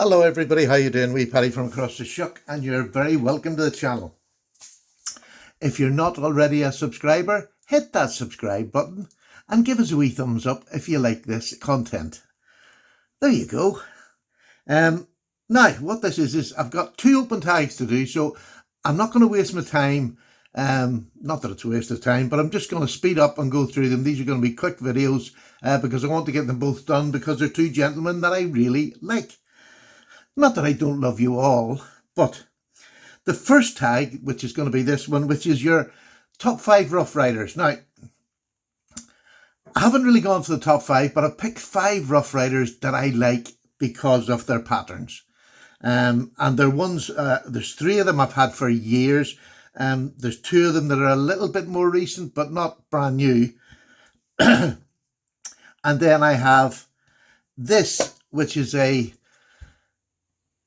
Hello everybody, how you doing? Wee Paddy from across the shuck, and you're very welcome to the channel. If you're not already a subscriber, hit that subscribe button and give us a wee thumbs up if you like this content. There you go. Now, what this is I've got 2 open tags to do, so I'm not going to waste my time. Not that it's a waste of time, but I'm just going to speed up and go through them. These are going to be quick videos because I want to get them both done because they're 2 gentlemen that I really like. Not that I don't love you all, but the first tag, which is going to be this one, which is your top 5 Rough Riders. Now, I haven't really gone for the top 5, but I've picked 5 Rough Riders that I like because of their patterns. And they're ones, there's 3 of them I've had for years. There's 2 of them that are a little bit more recent, but not brand new. And then I have this, which is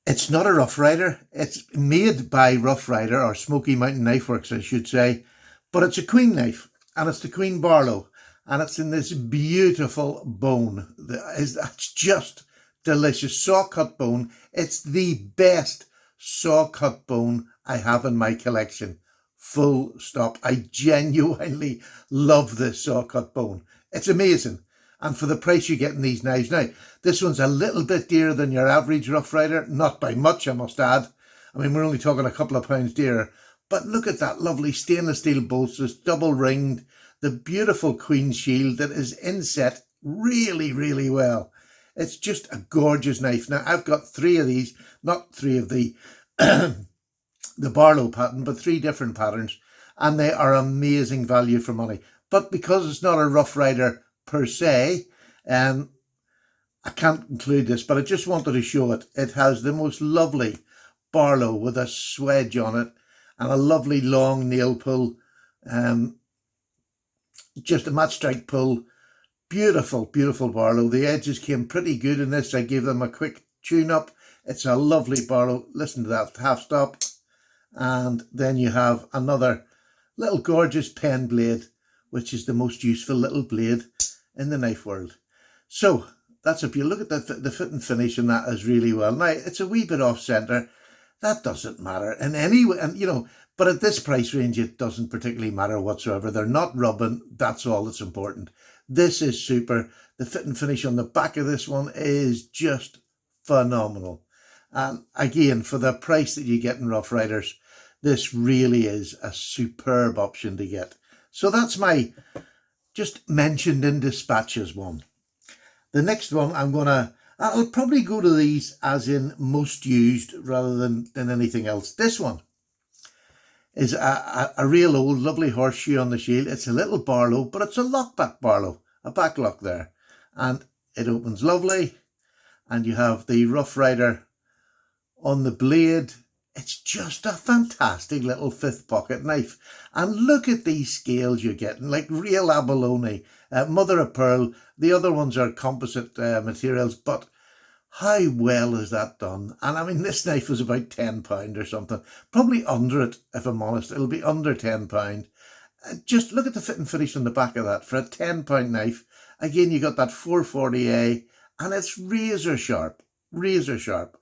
it's not a Rough Rider. It's made by Rough Rider, or Smoky Mountain Knife Works, I should say. But it's a Queen knife, and it's the Queen Barlow. And it's in this beautiful bone. That's just delicious. Saw cut bone. It's the best saw cut bone I have in my collection. Full stop. I genuinely love this saw cut bone. It's amazing. And for the price you get in these knives. Now, this one's a little bit dearer than your average Rough Rider. Not by much, I must add. I mean, we're only talking a couple of pounds dearer. But look at that lovely stainless steel bolts. It's double ringed. The beautiful Queen shield that is inset really, really well. It's just a gorgeous knife. Now, I've got 3 of these. Not 3 of the the Barlow pattern, but 3 different patterns. And they are amazing value for money. But because it's not a Rough Rider per se, I can't include this, but I just wanted to show it. It has the most lovely Barlow with a swedge on it and a lovely long nail pull, just a match strike pull. Beautiful, beautiful Barlow. The edges came pretty good in this. I gave them a quick tune up. It's a lovely Barlow. Listen to that half stop. And then you have another little gorgeous pen blade, which is the most useful little blade in the knife world. So that's, if you look at the fit and finish and that is really well. Now, it's a wee bit off center. That doesn't matter in any way, and but at this price range, it doesn't particularly matter whatsoever. They're not rubbing. That's all that's important. This is super. The fit and finish on the back of this one is just phenomenal. And again, for the price that you get in Rough Riders, this really is a superb option to get. So that's my just mentioned in dispatches one. The next one I'll probably go to these as in most used rather than anything else. This one is a real old lovely horseshoe on the shield. It's a little Barlow, but it's a lockback Barlow, a back lock there. And it opens lovely. And you have the Rough Rider on the blade. It's just a fantastic little 5th pocket knife. And look at these scales you're getting, like real abalone, mother of pearl. The other ones are composite materials, but how well is that done? And I mean, this knife was about £10 or something. Probably under it, if I'm honest. It'll be under £10. Just look at the fit and finish on the back of that. For a £10 knife, again, you got that 440A, and it's razor sharp, razor sharp.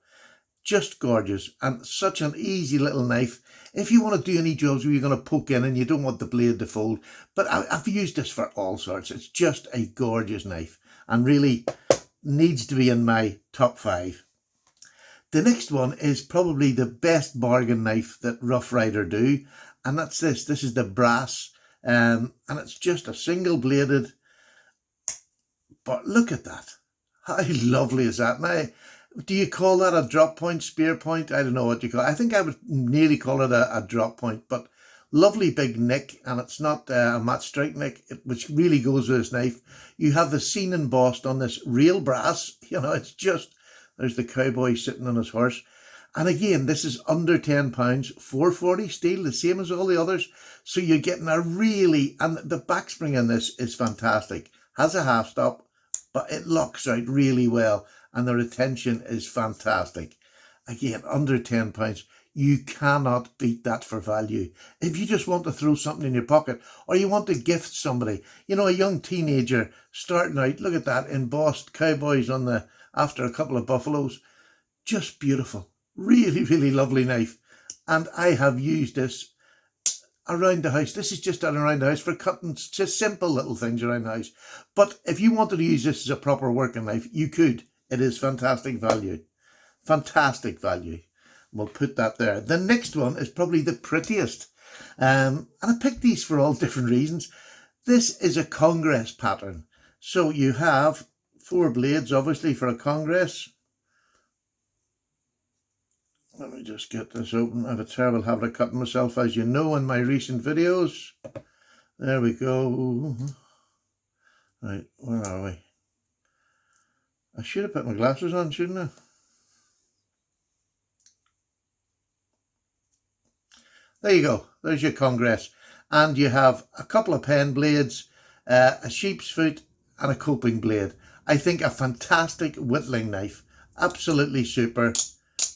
Just gorgeous, and such an easy little knife. If you want to do any jobs where you're going to poke in and you don't want the blade to fold, but I've used this for all sorts. It's just a gorgeous knife and really needs to be in my top 5. The next one is probably the best bargain knife that Rough Rider do, and that's this. This is the brass, and it's just a single bladed, but look at that. How lovely is that? Now, do you call that a drop point, spear point? I don't know what you call it. I think I would nearly call it a drop point, but lovely big nick, and it's not a match strike nick, which really goes with this knife. You have the scene embossed on this real brass. It's just, there's the cowboy sitting on his horse. And again, this is under £10, 440 steel, the same as all the others. So you're getting a really, and the backspring in this is fantastic. Has a half stop, but it locks out really well. And the retention is fantastic. Again, under £10. You cannot beat that for value. If you just want to throw something in your pocket, or you want to gift somebody, a young teenager starting out, look at that, embossed cowboys on after a couple of buffaloes. Just beautiful. Really, really lovely knife. And I have used this around the house. This is just done around the house for cutting just simple little things around the house. But if you wanted to use this as a proper working knife, you could. It is fantastic value. Fantastic value. We'll put that there. The next one is probably the prettiest. And I picked these for all different reasons. This is a Congress pattern. So you have 4 blades, obviously, for a Congress. Let me just get this open. I have a terrible habit of cutting myself, as you know, in my recent videos. There we go. Right, where are we? I should have put my glasses on, shouldn't I? There you go. There's your Congress. And you have a couple of pen blades, a sheep's foot, and a coping blade. I think a fantastic whittling knife. Absolutely super.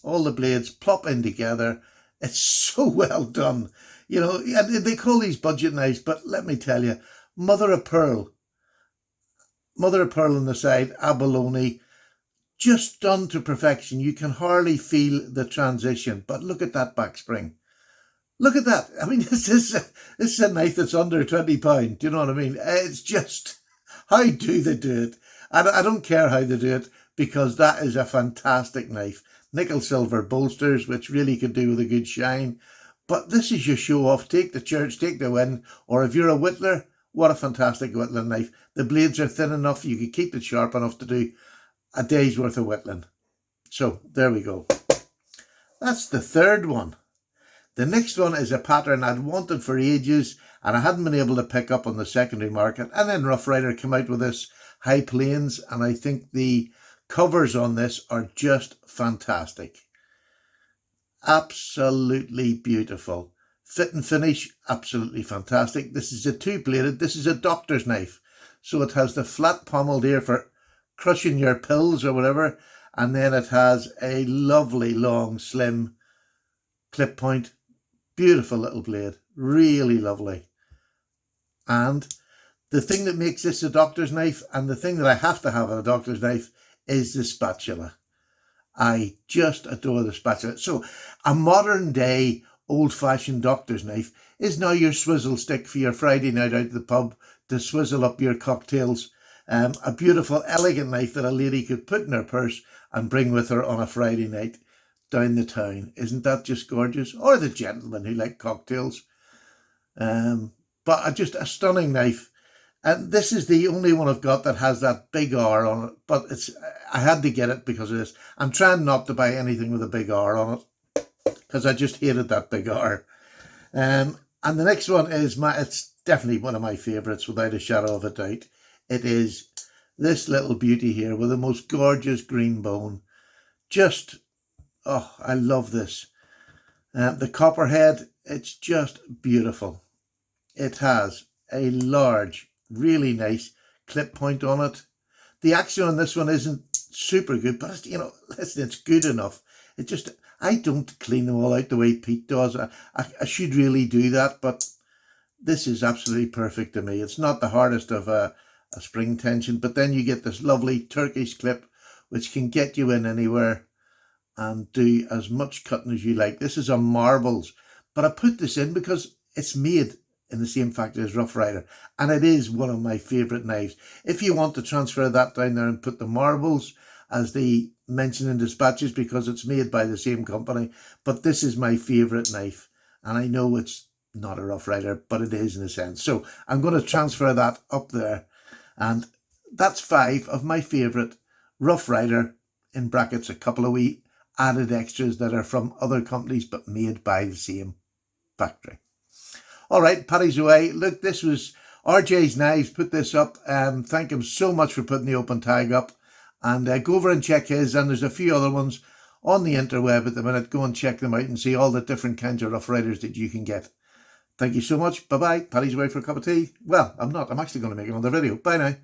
All the blades plop in together. It's so well done. You know, they call these budget knives, but let me tell you, mother of pearl. Mother of pearl on the side, abalone. Just done to perfection. You can hardly feel the transition, but look at that back spring. Look at that. I mean, this is a knife that's under £20. Do you know what I mean? It's just, how do they do it? I don't care how they do it, because that is a fantastic knife. Nickel silver bolsters, which really could do with a good shine. But this is your show off. Take the church, take the win. Or if you're a whittler, what a fantastic whittling knife. The blades are thin enough, you can keep it sharp enough to do a day's worth of whittling. So there we go. That's the third one. The next one is a pattern I'd wanted for ages and I hadn't been able to pick up on the secondary market. And then Rough Rider came out with this High Plains, and I think the covers on this are just fantastic. Absolutely beautiful. Fit and finish, absolutely fantastic. This is a 2-bladed, this is a doctor's knife. So it has the flat pommel here for crushing your pills or whatever. And then it has a lovely long slim clip point. Beautiful little blade, really lovely. And the thing that makes this a doctor's knife, and the thing that I have to have in a doctor's knife, is the spatula. I just adore the spatula. So a modern day old-fashioned doctor's knife is now your swizzle stick for your Friday night out at the pub to swizzle up your cocktails. A beautiful, elegant knife that a lady could put in her purse and bring with her on a Friday night down the town. Isn't that just gorgeous? Or the gentlemen who like cocktails. But just a stunning knife. And this is the only one I've got that has that big R on it. But I had to get it because of this. I'm trying not to buy anything with a big R on it, because I just hated that big R. And the next one is it's definitely one of my favourites without a shadow of a doubt. It is this little beauty here with the most gorgeous green bone. Just, oh, I love this. The Copperhead, it's just beautiful. It has a large, really nice clip point on it. The action on this one isn't super good, but it's, you know, listen, it's good enough. It just, I don't clean them all out the way Pete does. I should really do that, but this is absolutely perfect to me. It's not the hardest of a spring tension, but then you get this lovely Turkish clip, which can get you in anywhere and do as much cutting as you like. This is a marbles, but I put this in because it's made in the same factory as Rough Rider, and it is one of my favourite knives. If you want to transfer that down there and put the marbles as they mention in dispatches, because it's made by the same company, but this is my favourite knife, and I know it's not a Rough Rider, but it is in a sense. So I'm going to transfer that up there, and that's 5 of my favourite Rough Rider, in brackets a couple of wee added extras that are from other companies but made by the same factory. All right, Paddy's away. Look, this was RJs Knives put this up. Thank him so much for putting the open tag up. And go over and check his. And there's a few other ones on the interweb at the minute. Go and check them out and see all the different kinds of Rough Riders that you can get. Thank you so much. Bye-bye. Paddy's away for a cup of tea. Well, I'm not. I'm actually going to make another video. Bye now.